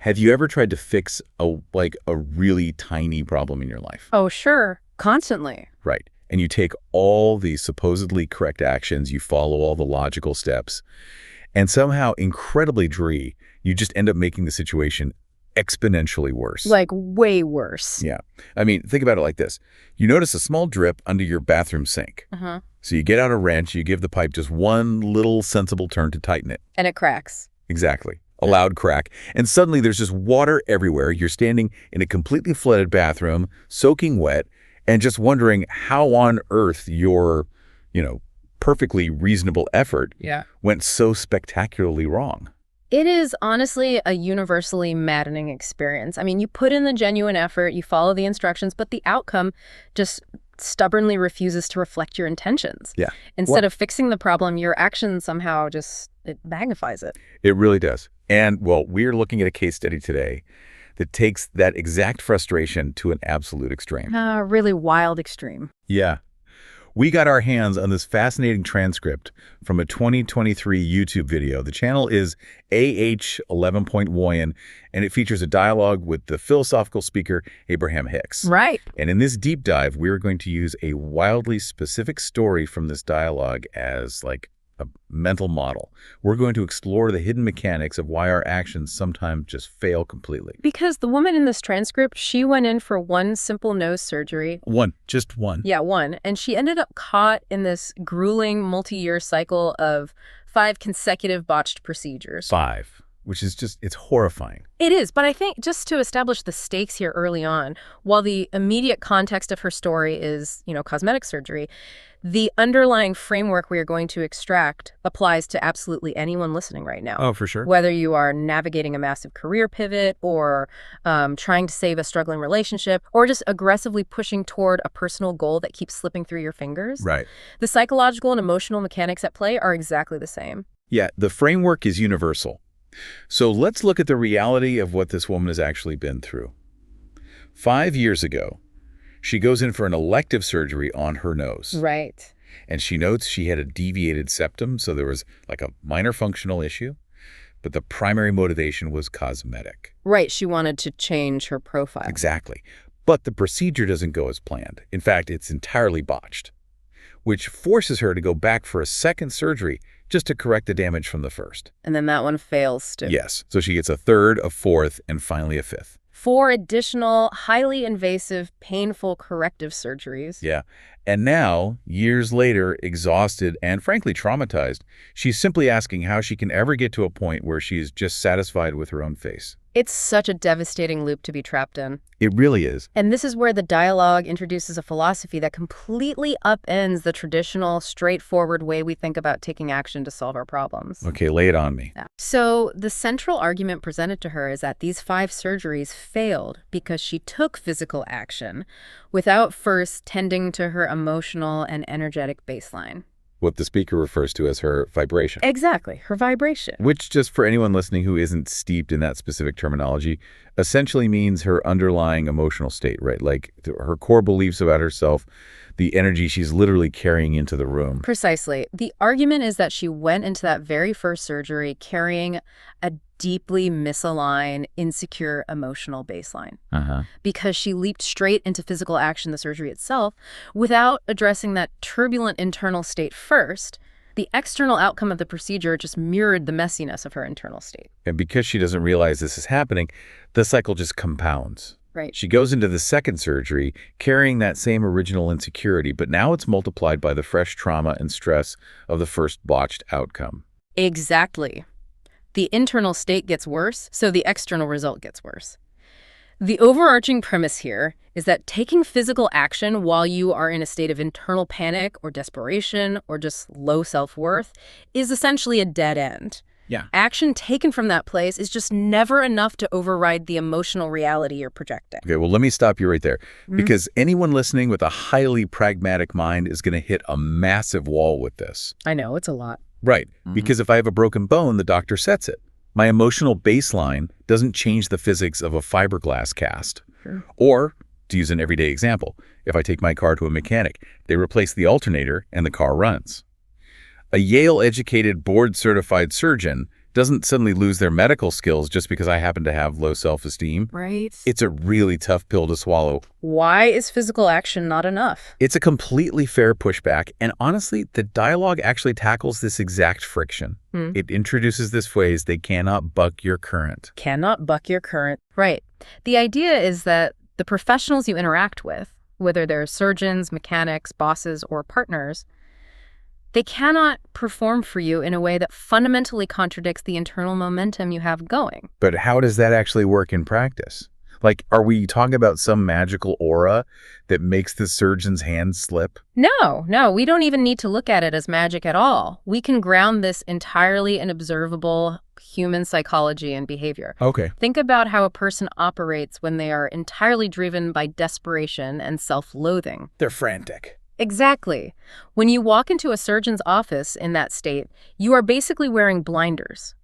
Have you ever tried to fix a really tiny problem in your life? Oh, sure. Constantly. Right. And you take all the supposedly correct actions, you follow all the logical steps, and somehow, incredibly you just end up making the situation exponentially worse. Like, way worse. Yeah. I mean, think about it like this. You notice a small drip under your bathroom sink. Uh-huh. So you get out a wrench, you give the pipe just one little sensible turn to tighten it. And it cracks. Exactly. A loud crack. And suddenly there's just water everywhere. You're standing in a completely flooded bathroom, soaking wet, and just wondering how on earth your, perfectly reasonable effort went so spectacularly wrong. It is honestly a universally maddening experience. I mean, you put in the genuine effort, you follow the instructions, but the outcome just stubbornly refuses to reflect your intentions. Yeah. Instead of fixing the problem, your action somehow it magnifies it. It really does. And, we're looking at a case study today that takes that exact frustration to an absolute extreme. A really wild extreme. Yeah. We got our hands on this fascinating transcript from a 2023 YouTube video. The channel is AH11.Woyan, and it features a dialogue with the philosophical speaker Abraham Hicks. Right. And in this deep dive, we're going to use a wildly specific story from this dialogue as a mental model. We're going to explore the hidden mechanics of why our actions sometimes just fail completely. Because the woman in this transcript, she went in for one simple nose surgery. Just one. Yeah, one. And she ended up caught in this grueling multi-year cycle of 5 consecutive botched procedures. 5, which is it's horrifying. It is, but I think just to establish the stakes here early on, while the immediate context of her story is, cosmetic surgery, the underlying framework we are going to extract applies to absolutely anyone listening right now. Oh, for sure. Whether you are navigating a massive career pivot or trying to save a struggling relationship or just aggressively pushing toward a personal goal that keeps slipping through your fingers. Right. The psychological and emotional mechanics at play are exactly the same. Yeah, the framework is universal. So let's look at the reality of what this woman has actually been through. 5 years ago, she goes in for an elective surgery on her nose. Right. And she notes she had a deviated septum, so there was a minor functional issue. But the primary motivation was cosmetic. Right. She wanted to change her profile. Exactly. But the procedure doesn't go as planned. In fact, it's entirely botched, which forces her to go back for a second surgery just to correct the damage from the first. And then that one fails too. Yes. So she gets a third, a fourth, and finally a fifth. 4 additional, highly invasive, painful corrective surgeries. Yeah. And now, years later, exhausted and frankly traumatized, she's simply asking how she can ever get to a point where she is just satisfied with her own face. It's such a devastating loop to be trapped in. It really is. And this is where the dialogue introduces a philosophy that completely upends the traditional, straightforward way we think about taking action to solve our problems. Okay, lay it on me. So the central argument presented to her is that these 5 surgeries failed because she took physical action without first tending to her emotional and energetic baseline. What the speaker refers to as her vibration. Exactly, her vibration. Which, just for anyone listening who isn't steeped in that specific terminology, essentially means her underlying emotional state, right? Her core beliefs about herself, the energy she's literally carrying into the room. Precisely. The argument is that she went into that very first surgery carrying a deeply misaligned, insecure emotional baseline. Because she leaped straight into physical action, the surgery itself, without addressing that turbulent internal state first. The external outcome of the procedure just mirrored the messiness of her internal state. And because she doesn't realize this is happening, the cycle just compounds. Right. She goes into the second surgery carrying that same original insecurity, but now it's multiplied by the fresh trauma and stress of the first botched outcome. Exactly. The internal state gets worse, so the external result gets worse. The overarching premise here is that taking physical action while you are in a state of internal panic or desperation or just low self-worth is essentially a dead end. Yeah. Action taken from that place is just never enough to override the emotional reality you're projecting. Okay, well, let me stop you right there. Because anyone listening with a highly pragmatic mind is going to hit a massive wall with this. I know, it's a lot. Right. Because if I have a broken bone, the doctor sets it. My emotional baseline doesn't change the physics of a fiberglass cast. Sure. Or, to use an everyday example, if I take my car to a mechanic, they replace the alternator and the car runs. A Yale-educated, board-certified surgeon doesn't suddenly lose their medical skills just because I happen to have low self-esteem. Right. It's a really tough pill to swallow. Why is physical action not enough? It's a completely fair pushback, and honestly, the dialogue actually tackles this exact friction. It introduces this phrase, they cannot buck your current. Cannot buck your current. Right. The idea is that the professionals you interact with, whether they're surgeons, mechanics, bosses, or partners, they cannot perform for you in a way that fundamentally contradicts the internal momentum you have going. But how does that actually work in practice? Like, are we talking about some magical aura that makes the surgeon's hand slip? No, we don't even need to look at it as magic at all. We can ground this entirely in observable human psychology and behavior. Okay. Think about how a person operates when they are entirely driven by desperation and self-loathing. They're frantic. Exactly. When you walk into a surgeon's office in that state, you are basically wearing blinders.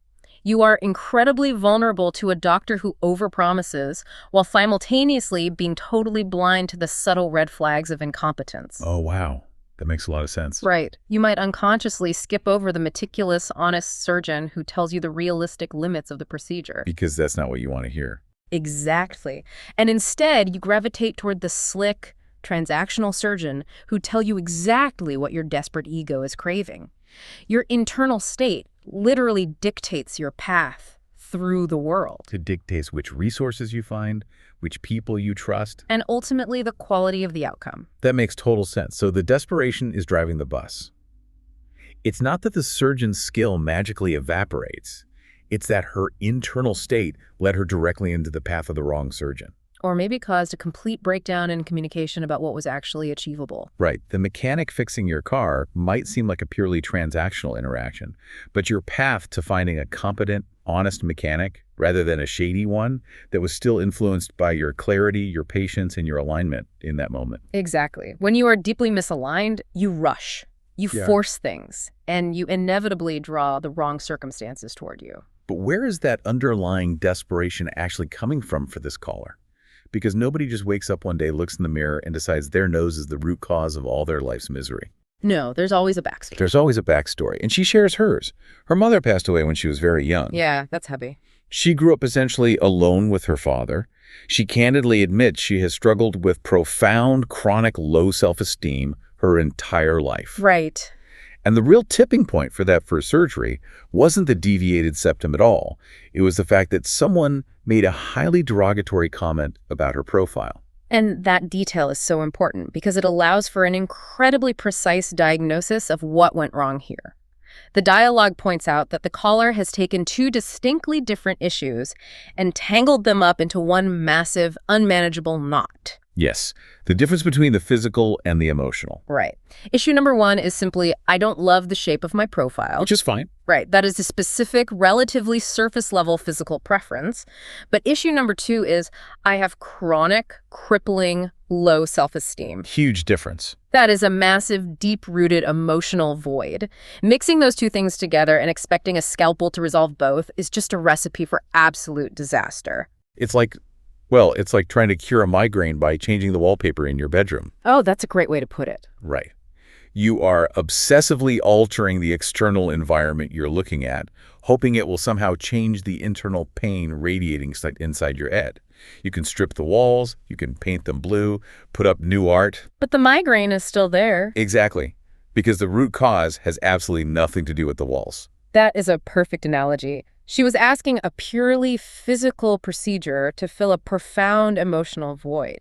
You are incredibly vulnerable to a doctor who overpromises while simultaneously being totally blind to the subtle red flags of incompetence. Oh, wow. That makes a lot of sense. Right. You might unconsciously skip over the meticulous, honest surgeon who tells you the realistic limits of the procedure. Because that's not what you want to hear. Exactly. And instead, you gravitate toward the slick, transactional surgeon who tell you exactly what your desperate ego is craving. Your internal state literally dictates your path through the world. It dictates which resources you find, which people you trust. And ultimately the quality of the outcome. That makes total sense. So the desperation is driving the bus. It's not that the surgeon's skill magically evaporates. It's that her internal state led her directly into the path of the wrong surgeon. Or maybe caused a complete breakdown in communication about what was actually achievable. Right. The mechanic fixing your car might seem like a purely transactional interaction, but your path to finding a competent, honest mechanic, rather than a shady one, that was still influenced by your clarity, your patience, and your alignment in that moment. Exactly. When you are deeply misaligned, you rush. You force things, and you inevitably draw the wrong circumstances toward you. But where is that underlying desperation actually coming from for this caller? Because nobody just wakes up one day, looks in the mirror, and decides their nose is the root cause of all their life's misery. No, there's always a backstory. There's always a backstory, and she shares hers. Her mother passed away when she was very young. Yeah, that's heavy. She grew up essentially alone with her father. She candidly admits she has struggled with profound, chronic low self-esteem her entire life. Right. And the real tipping point for that first surgery wasn't the deviated septum at all. It was the fact that someone made a highly derogatory comment about her profile. And that detail is so important because it allows for an incredibly precise diagnosis of what went wrong here. The dialogue points out that the caller has taken two distinctly different issues and tangled them up into one massive, unmanageable knot. Yes, the difference between the physical and the emotional. Right. Issue number one is simply, I don't love the shape of my profile. Which is fine. Right. That is a specific, relatively surface-level physical preference. But issue number two is, I have chronic, crippling, low self-esteem. Huge difference. That is a massive, deep-rooted emotional void. Mixing those two things together and expecting a scalpel to resolve both is just a recipe for absolute disaster. It's like trying to cure a migraine by changing the wallpaper in your bedroom. Oh, that's a great way to put it. Right. You are obsessively altering the external environment you're looking at, hoping it will somehow change the internal pain radiating inside your head. You can strip the walls, you can paint them blue, put up new art. But the migraine is still there. Exactly. Because the root cause has absolutely nothing to do with the walls. That is a perfect analogy. She was asking a purely physical procedure to fill a profound emotional void.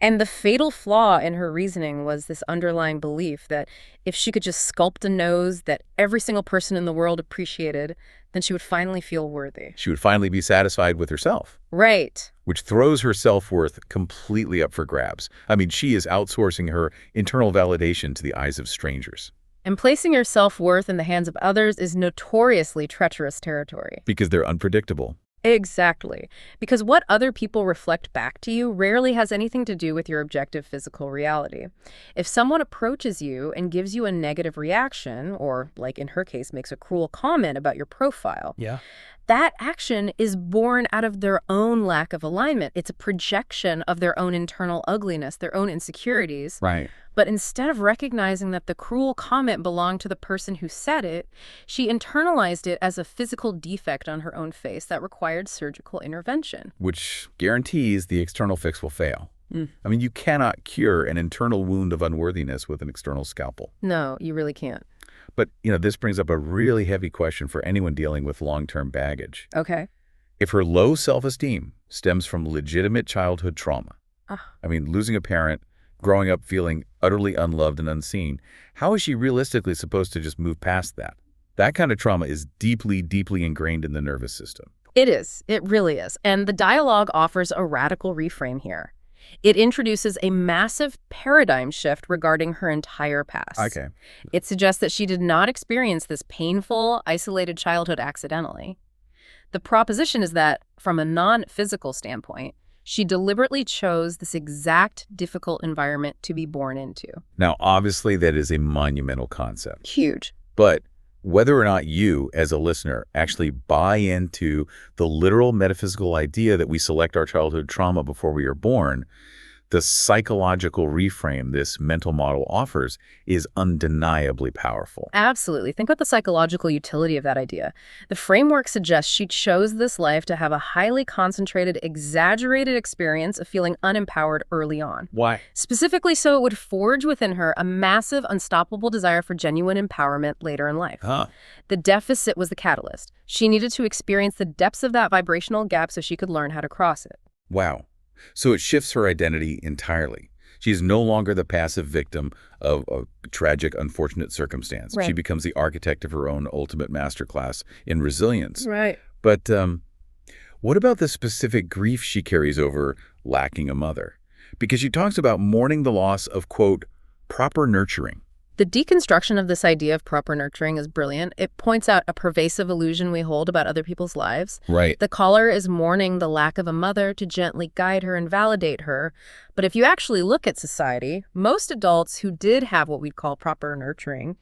And the fatal flaw in her reasoning was this underlying belief that if she could just sculpt a nose that every single person in the world appreciated, then she would finally feel worthy. She would finally be satisfied with herself. Right. Which throws her self-worth completely up for grabs. I mean, she is outsourcing her internal validation to the eyes of strangers. And placing your self-worth in the hands of others is notoriously treacherous territory. Because they're unpredictable. Exactly. Because what other people reflect back to you rarely has anything to do with your objective physical reality. If someone approaches you and gives you a negative reaction, or, like in her case, makes a cruel comment about your profile, that action is born out of their own lack of alignment. It's a projection of their own internal ugliness, their own insecurities. Right. But instead of recognizing that the cruel comment belonged to the person who said it, she internalized it as a physical defect on her own face that required surgical intervention. Which guarantees the external fix will fail. Mm. I mean, you cannot cure an internal wound of unworthiness with an external scalpel. No, you really can't. But, this brings up a really heavy question for anyone dealing with long-term baggage. Okay. If her low self-esteem stems from legitimate childhood trauma, I mean, losing a parent, growing up feeling utterly unloved and unseen, how is she realistically supposed to just move past that? That kind of trauma is deeply, deeply ingrained in the nervous system. It is. It really is. And the dialogue offers a radical reframe here. It introduces a massive paradigm shift regarding her entire past. Okay. It suggests that she did not experience this painful, isolated childhood accidentally. The proposition is that, from a non-physical standpoint, she deliberately chose this exact difficult environment to be born into. Now, obviously, that is a monumental concept. Huge. But whether or not you, as a listener, actually buy into the literal metaphysical idea that we select our childhood trauma before we are born, the psychological reframe this mental model offers is undeniably powerful. Absolutely. Think about the psychological utility of that idea. The framework suggests she chose this life to have a highly concentrated, exaggerated experience of feeling unempowered early on. Why? Specifically so it would forge within her a massive, unstoppable desire for genuine empowerment later in life. The deficit was the catalyst. She needed to experience the depths of that vibrational gap so she could learn how to cross it. Wow. So it shifts her identity entirely. She is no longer the passive victim of a tragic, unfortunate circumstance. Right. She becomes the architect of her own ultimate masterclass in resilience. Right. But what about the specific grief she carries over lacking a mother? Because she talks about mourning the loss of, quote, proper nurturing. The deconstruction of this idea of proper nurturing is brilliant. It points out a pervasive illusion we hold about other people's lives. Right. The caller is mourning the lack of a mother to gently guide her and validate her. But if you actually look at society, most adults who did have what we'd call proper nurturing,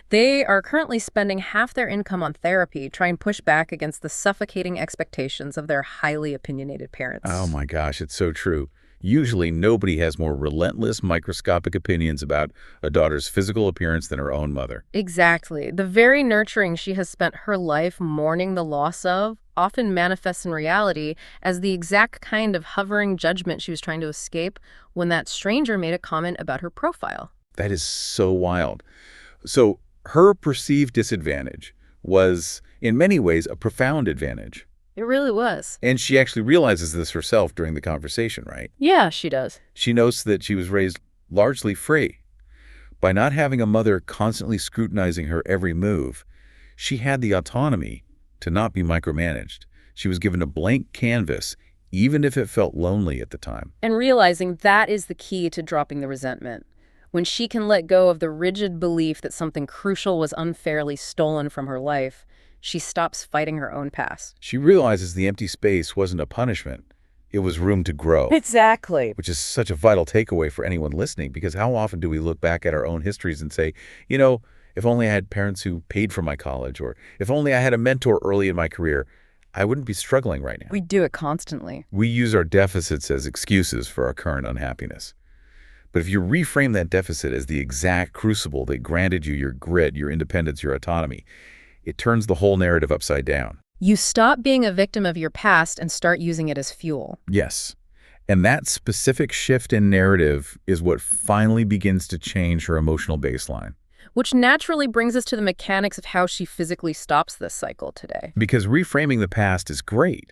they are currently spending half their income on therapy, trying to push back against the suffocating expectations of their highly opinionated parents. Oh my gosh, it's so true. Usually, nobody has more relentless, microscopic opinions about a daughter's physical appearance than her own mother. Exactly. The very nurturing she has spent her life mourning the loss of often manifests in reality as the exact kind of hovering judgment she was trying to escape when that stranger made a comment about her profile. That is so wild. So her perceived disadvantage was, in many ways, a profound advantage. It really was. And she actually realizes this herself during the conversation, right? Yeah, she does. She notes that she was raised largely free. By not having a mother constantly scrutinizing her every move, she had the autonomy to not be micromanaged. She was given a blank canvas, even if it felt lonely at the time. And realizing that is the key to dropping the resentment. When she can let go of the rigid belief that something crucial was unfairly stolen from her life, she stops fighting her own past. She realizes the empty space wasn't a punishment. It was room to grow. Exactly. Which is such a vital takeaway for anyone listening, because how often do we look back at our own histories and say, if only I had parents who paid for my college, or if only I had a mentor early in my career, I wouldn't be struggling right now. We do it constantly. We use our deficits as excuses for our current unhappiness. But if you reframe that deficit as the exact crucible that granted you your grit, your independence, your autonomy, it turns the whole narrative upside down. You stop being a victim of your past and start using it as fuel. Yes. And that specific shift in narrative is what finally begins to change her emotional baseline. Which naturally brings us to the mechanics of how she physically stops this cycle today. Because reframing the past is great,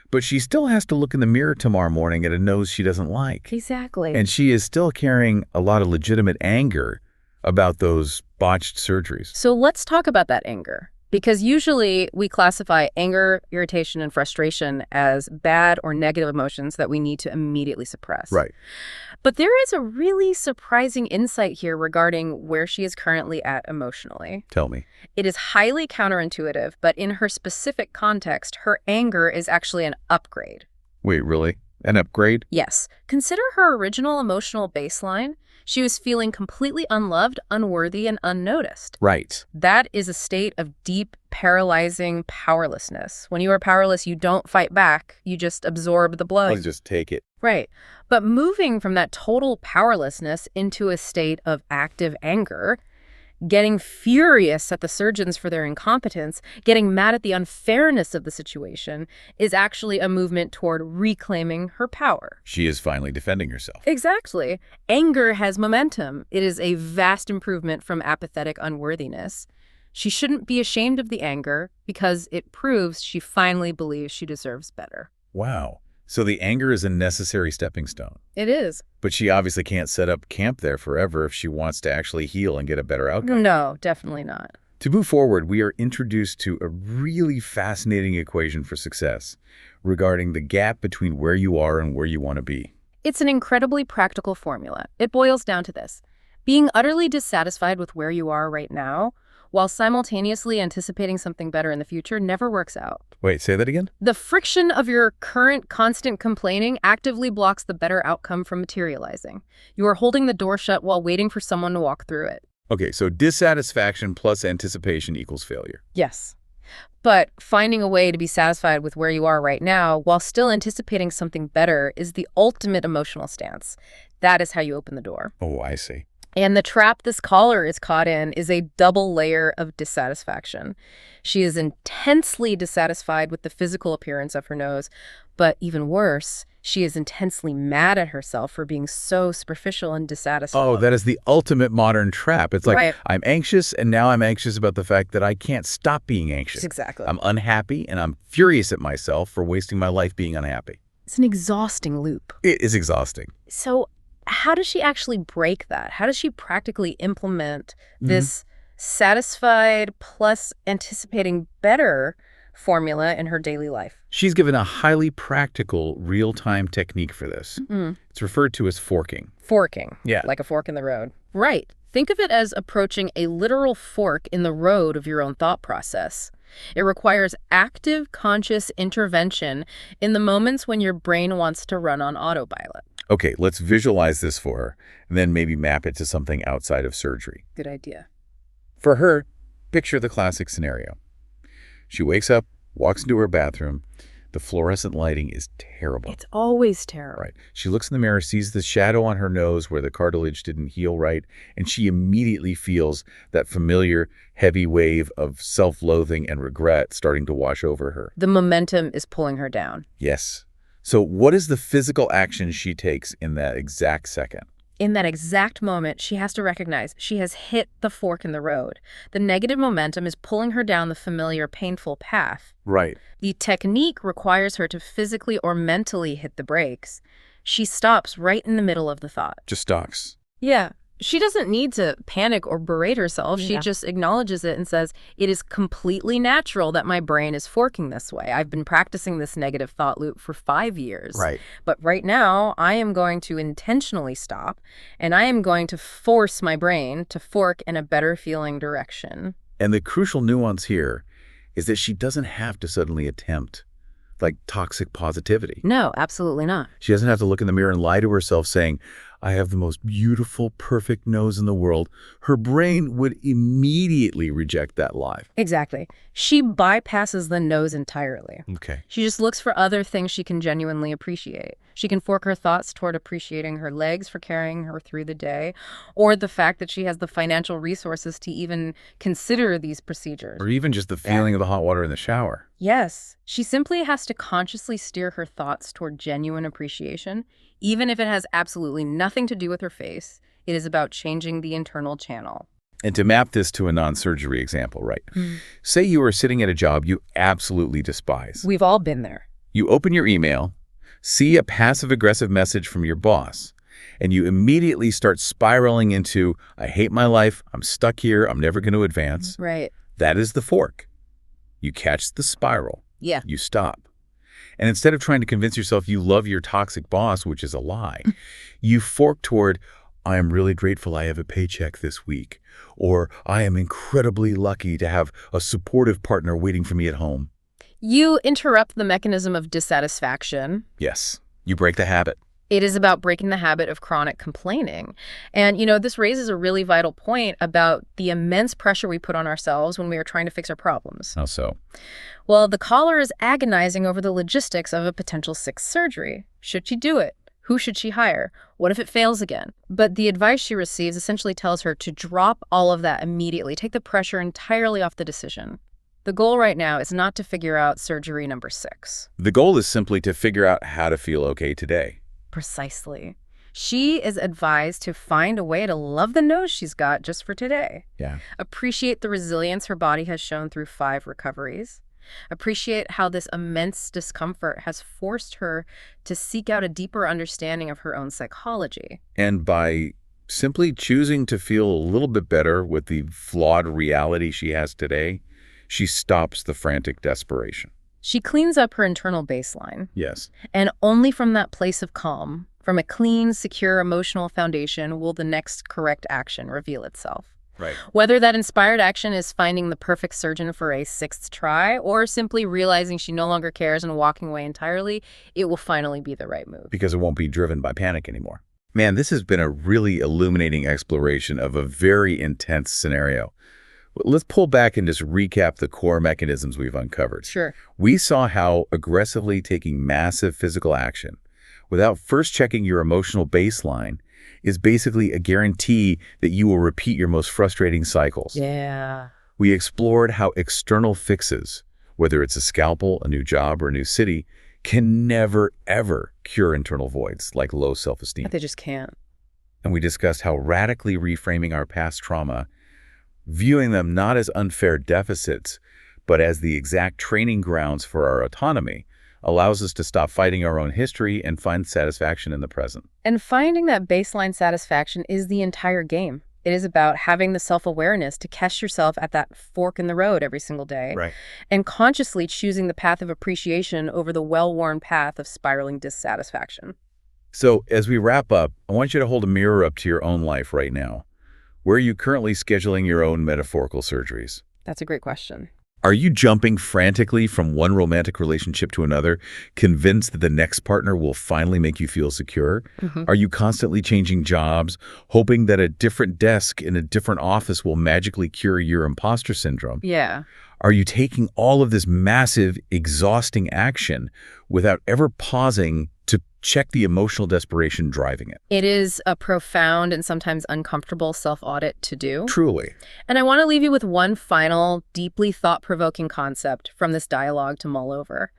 but she still has to look in the mirror tomorrow morning at a nose she doesn't like. Exactly. And she is still carrying a lot of legitimate anger about those botched surgeries. So let's talk about that anger. Because usually we classify anger, irritation, and frustration as bad or negative emotions that we need to immediately suppress. Right. But there is a really surprising insight here regarding where she is currently at emotionally. Tell me. It is highly counterintuitive, but in her specific context, her anger is actually an upgrade. Wait, really? An upgrade? Yes. Consider her original emotional baseline. She was feeling completely unloved, unworthy, and unnoticed. Right. That is a state of deep, paralyzing powerlessness. When you are powerless, you don't fight back. You just absorb the blow. I'll just take it. Right. But moving from that total powerlessness into a state of active anger, getting furious at the surgeons for their incompetence, getting mad at the unfairness of the situation, is actually a movement toward reclaiming her power. She is finally defending herself. Exactly. Anger has momentum. It is a vast improvement from apathetic unworthiness. She shouldn't be ashamed of the anger because it proves she finally believes she deserves better. Wow. So the anger is a necessary stepping stone. It is. But she obviously can't set up camp there forever if she wants to actually heal and get a better outcome. No, definitely not. To move forward, we are introduced to a really fascinating equation for success regarding the gap between where you are and where you want to be. It's an incredibly practical formula. It boils down to this: being utterly dissatisfied with where you are right now, while simultaneously anticipating something better in the future, never works out. Wait, say that again? The friction of your current constant complaining actively blocks the better outcome from materializing. You are holding the door shut while waiting for someone to walk through it. Okay, so dissatisfaction plus anticipation equals failure. Yes. But finding a way to be satisfied with where you are right now while still anticipating something better is the ultimate emotional stance. That is how you open the door. Oh, I see. And the trap this caller is caught in is a double layer of dissatisfaction. She is intensely dissatisfied with the physical appearance of her nose, but even worse, she is intensely mad at herself for being so superficial and dissatisfied. Oh, that is the ultimate modern trap. It's like, Right. I'm anxious, and now I'm anxious about the fact that I can't stop being anxious. Exactly. I'm unhappy, and I'm furious at myself for wasting my life being unhappy. It's an exhausting loop. It is exhausting. So how does she actually break that? How does she practically implement this satisfied plus anticipating better formula in her daily life? She's given a highly practical, real-time technique for this. It's referred to as forking. Forking. Yeah. Like a fork in the road. Right. Think of it as approaching a literal fork in the road of your own thought process. It requires active, conscious intervention in the moments when your brain wants to run on autopilot. Okay, let's visualize this for her, and then maybe map it to something outside of surgery. Good idea. For her, picture the classic scenario. She wakes up, walks into her bathroom. The fluorescent lighting is terrible. It's always terrible. Right. She looks in the mirror, sees the shadow on her nose where the cartilage didn't heal right, and she immediately feels that familiar heavy wave of self-loathing and regret starting to wash over her. The momentum is pulling her down. Yes. So what is the physical action she takes in that exact second? In that exact moment, she has to recognize she has hit the fork in the road. The negative momentum is pulling her down the familiar, painful path. Right. The technique requires her to physically or mentally hit the brakes. She stops right in the middle of the thought. Just stops. Yeah. She doesn't need to panic or berate herself. She just acknowledges it and says, it is completely natural that my brain is forking this way. I've been practicing this negative thought loop for 5 years. Right. But right now, I am going to intentionally stop, and I am going to force my brain to fork in a better feeling direction. And the crucial nuance here is that she doesn't have to suddenly attempt like toxic positivity. No, absolutely not. She doesn't have to look in the mirror and lie to herself saying, I have the most beautiful, perfect nose in the world. Her brain would immediately reject that lie. Exactly. She bypasses the nose entirely. Okay. She just looks for other things she can genuinely appreciate. She can fork her thoughts toward appreciating her legs for carrying her through the day, or the fact that she has the financial resources to even consider these procedures. Or even just the feeling of the hot water in the shower. Yes, she simply has to consciously steer her thoughts toward genuine appreciation, even if it has absolutely nothing to do with her face. It is about changing the internal channel. And to map this to a non-surgery example, right? Say you are sitting at a job you absolutely despise. We've all been there. You open your email, see a passive-aggressive message from your boss, and you immediately start spiraling into, I hate my life, I'm stuck here, I'm never going to advance. Right. That is the fork. You catch the spiral. Yeah. You stop. And instead of trying to convince yourself you love your toxic boss, which is a lie, you fork toward, I am really grateful I have a paycheck this week, or I am incredibly lucky to have a supportive partner waiting for me at home. You interrupt the mechanism of dissatisfaction. Yes. You break the habit. It is about breaking the habit of chronic complaining. And, this raises a really vital point about the immense pressure we put on ourselves when we are trying to fix our problems. How so? Well, the caller is agonizing over the logistics of a potential sixth surgery. Should she do it? Who should she hire? What if it fails again? But the advice she receives essentially tells her to drop all of that immediately, take the pressure entirely off the decision. The goal right now is not to figure out surgery number 6. The goal is simply to figure out how to feel okay today. Precisely. She is advised to find a way to love the nose she's got just for today. Yeah. Appreciate the resilience her body has shown through 5 recoveries. Appreciate how this immense discomfort has forced her to seek out a deeper understanding of her own psychology. And by simply choosing to feel a little bit better with the flawed reality she has today, she stops the frantic desperation. She cleans up her internal baseline. Yes. And only from that place of calm, from a clean, secure emotional foundation, will the next correct action reveal itself. Right. Whether that inspired action is finding the perfect surgeon for a 6th try or simply realizing she no longer cares and walking away entirely, it will finally be the right move. Because it won't be driven by panic anymore. Man, this has been a really illuminating exploration of a very intense scenario. Let's pull back and just recap the core mechanisms we've uncovered. Sure. We saw how aggressively taking massive physical action without first checking your emotional baseline is basically a guarantee that you will repeat your most frustrating cycles. Yeah. We explored how external fixes, whether it's a scalpel, a new job, or a new city, can never, ever cure internal voids like low self-esteem. They just can't. And we discussed how radically reframing our past trauma, viewing them not as unfair deficits, but as the exact training grounds for our autonomy, allows us to stop fighting our own history and find satisfaction in the present. And finding that baseline satisfaction is the entire game. It is about having the self-awareness to catch yourself at that fork in the road every single day. Right. And consciously choosing the path of appreciation over the well-worn path of spiraling dissatisfaction. So as we wrap up, I want you to hold a mirror up to your own life right now. Where are you currently scheduling your own metaphorical surgeries? That's a great question. Are you jumping frantically from one romantic relationship to another, convinced that the next partner will finally make you feel secure? Are you constantly changing jobs, hoping that a different desk in a different office will magically cure your imposter syndrome? Yeah. Are you taking all of this massive, exhausting action without ever pausing to check the emotional desperation driving it? It is a profound and sometimes uncomfortable self-audit to do. Truly. And I want to leave you with one final, deeply thought-provoking concept from this dialogue to mull over.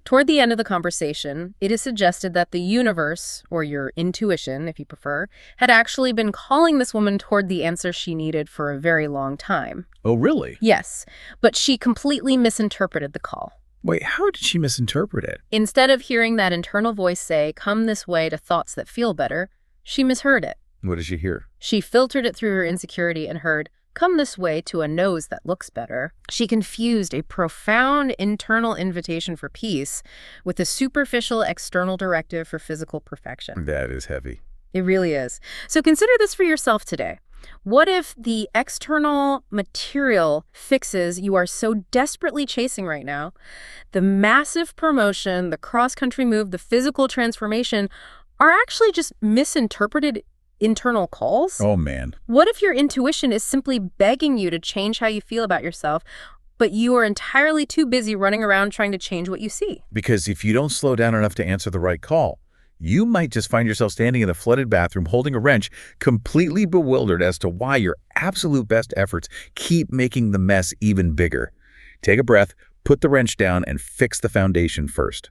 Toward the end of the conversation, it is suggested that the universe, or your intuition, if you prefer, had actually been calling this woman toward the answer she needed for a very long time. Oh, really? Yes, but she completely misinterpreted the call. Wait, how did she misinterpret it? Instead of hearing that internal voice say, "Come this way to thoughts that feel better," she misheard it. What did she hear? She filtered it through her insecurity and heard, "Come this way to a nose that looks better." She confused a profound internal invitation for peace with a superficial external directive for physical perfection. That is heavy. It really is. So consider this for yourself today. What if the external material fixes you are so desperately chasing right now, the massive promotion, the cross-country move, the physical transformation, are actually just misinterpreted internal calls? Oh, man. What if your intuition is simply begging you to change how you feel about yourself, but you are entirely too busy running around trying to change what you see? Because if you don't slow down enough to answer the right call, you might just find yourself standing in a flooded bathroom holding a wrench, completely bewildered as to why your absolute best efforts keep making the mess even bigger. Take a breath, put the wrench down, and fix the foundation first.